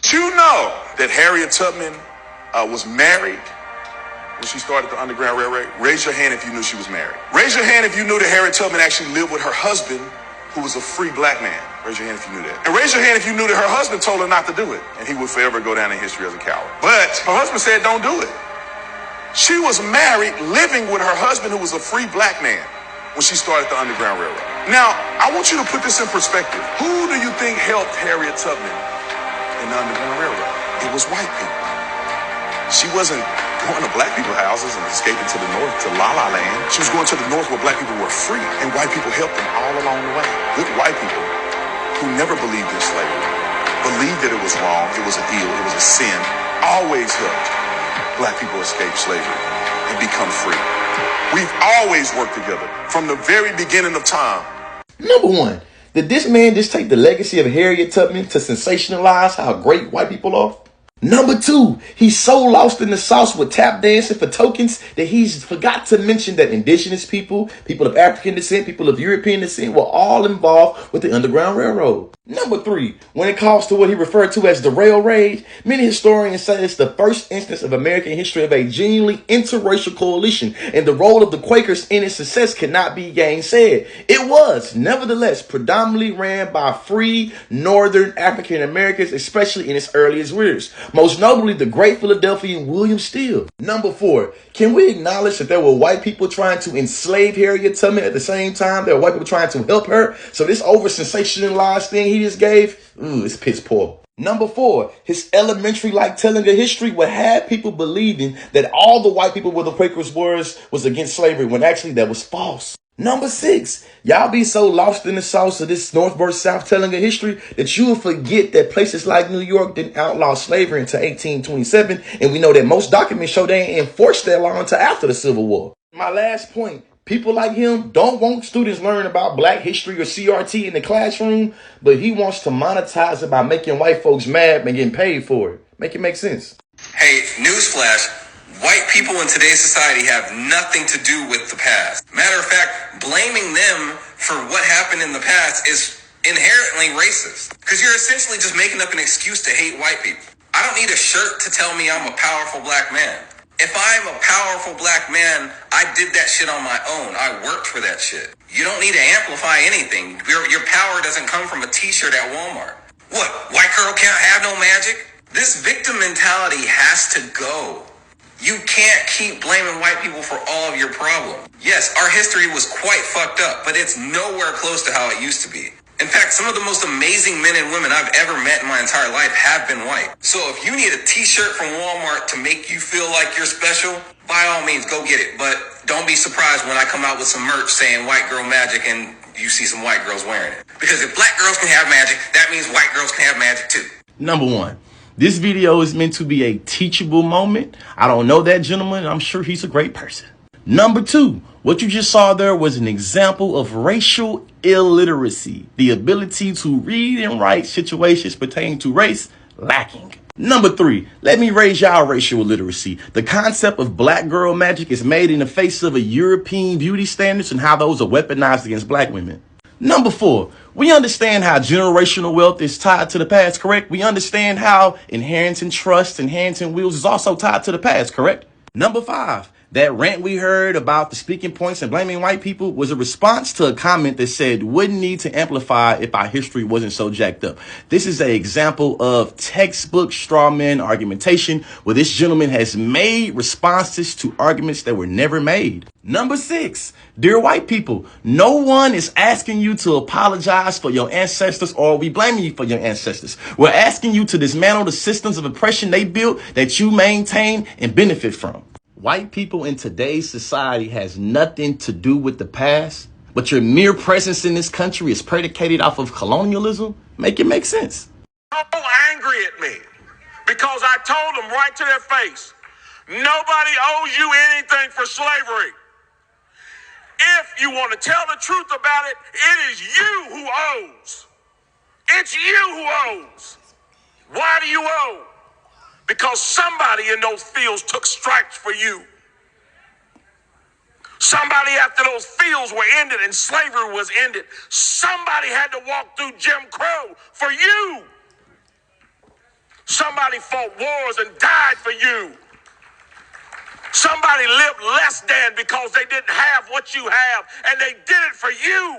Did you know that Harriet Tubman was married when she started the Underground Railroad? Raise your hand if you knew she was married. Raise your hand if you knew that Harriet Tubman actually lived with her husband, who was a free black man. Raise your hand if you knew that. And raise your hand if you knew that her husband told her not to do it, and he would forever go down in history as a coward. But her husband said, don't do it. She was married, living with her husband, who was a free black man, when she started the Underground Railroad. Now, I want you to put this in perspective. Who do you think helped Harriet Tubman in the Underground Railroad? It was white people. She wasn't going to black people's houses and escaping to the north to La La Land. She was going to the north where black people were free, and white people helped them all along the way. Good white people who never believed in slavery, believed that it was wrong, it was an ill, it was a sin, always helped black people escape slavery and become free. We've always worked together from the very beginning of time. Number one, did this man just take the legacy of Harriet Tubman to sensationalize how great white people are? Number two, he's so lost in the sauce with tap dancing for tokens that he's forgot to mention that indigenous people, people of African descent, people of European descent were all involved with the Underground Railroad. Number three, when it comes to what he referred to as the rail rage, many historians say it's the first instance of American history of a genuinely interracial coalition, and the role of the Quakers in its success cannot be gainsaid. It was, nevertheless, predominantly ran by free Northern African Americans, especially in its earliest years. Most notably, the great Philadelphian William Steele. Number four, can we acknowledge that there were white people trying to enslave Harriet Tubman at the same time there were white people trying to help her? So this over-sensationalized thing he just gave, it's piss poor. Number four, his elementary-like telling of history would have people believing that all the white people where the Quakers was against slavery, when actually that was false. Number six, y'all be so lost in the sauce of this North versus South telling of history that you will forget that places like New York didn't outlaw slavery until 1827, and we know that most documents show they ain't enforced that law until after the Civil War. My last point, people like him don't want students learning about black history or CRT in the classroom, but he wants to monetize it by making white folks mad and getting paid for it. Make it make sense. Hey, newsflash. White people in today's society have nothing to do with the past. Matter of fact, blaming them for what happened in the past is inherently racist. Because you're essentially just making up an excuse to hate white people. I don't need a shirt to tell me I'm a powerful black man. If I'm a powerful black man, I did that shit on my own. I worked for that shit. You don't need to amplify anything. Your power doesn't come from a t-shirt at Walmart. What, white girl can't have no magic? This victim mentality has to go. You can't keep blaming white people for all of your problems. Yes, our history was quite fucked up, but it's nowhere close to how it used to be. In fact, some of the most amazing men and women I've ever met in my entire life have been white. So if you need a t-shirt from Walmart to make you feel like you're special, by all means, go get it. But don't be surprised when I come out with some merch saying white girl magic and you see some white girls wearing it. Because if black girls can have magic, that means white girls can have magic too. Number one, this video is meant to be a teachable moment. I don't know that gentleman. I'm sure he's a great person. Number two, what you just saw there was an example of racial illiteracy, the ability to read and write situations pertaining to race lacking. Number three, let me raise y'all racial illiteracy. The concept of black girl magic is made in the face of a European beauty standards and how those are weaponized against black women. Number four, we understand how generational wealth is tied to the past, correct? We understand how inheriting trust, inheriting wills is also tied to the past, correct? Number five, that rant we heard about the speaking points and blaming white people was a response to a comment that said wouldn't need to amplify if our history wasn't so jacked up. This is an example of textbook straw man argumentation where this gentleman has made responses to arguments that were never made. Number six, dear white people, no one is asking you to apologize for your ancestors or we blaming you for your ancestors. We're asking you to dismantle the systems of oppression they built that you maintain and benefit from. White people in today's society has nothing to do with the past, but your mere presence in this country is predicated off of colonialism. Make it make sense. So angry at me because I told them right to their face, nobody owes you anything for slavery. If you want to tell the truth about it, it is you who owes. It's you who owes. Why do you owe? Because somebody in those fields took stripes for you. Somebody after those fields were ended and slavery was ended, somebody had to walk through Jim Crow for you. Somebody fought wars and died for you. Somebody lived less than because they didn't have what you have, and they did it for you.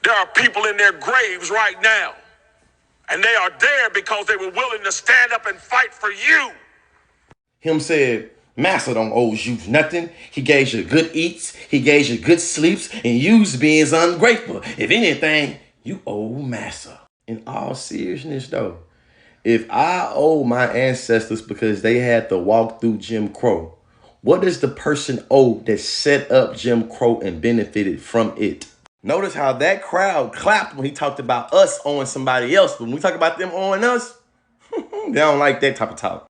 There are people in their graves right now, and they are there because they were willing to stand up and fight for you. Him said, Master don't owe you nothing. He gave you good eats. He gave you good sleeps. And you's being ungrateful. If anything, you owe Master. In all seriousness, though, if I owe my ancestors because they had to walk through Jim Crow, what does the person owe that set up Jim Crow and benefited from it? Notice how that crowd clapped when he talked about us owing somebody else. But when we talk about them owing us, they don't like that type of talk.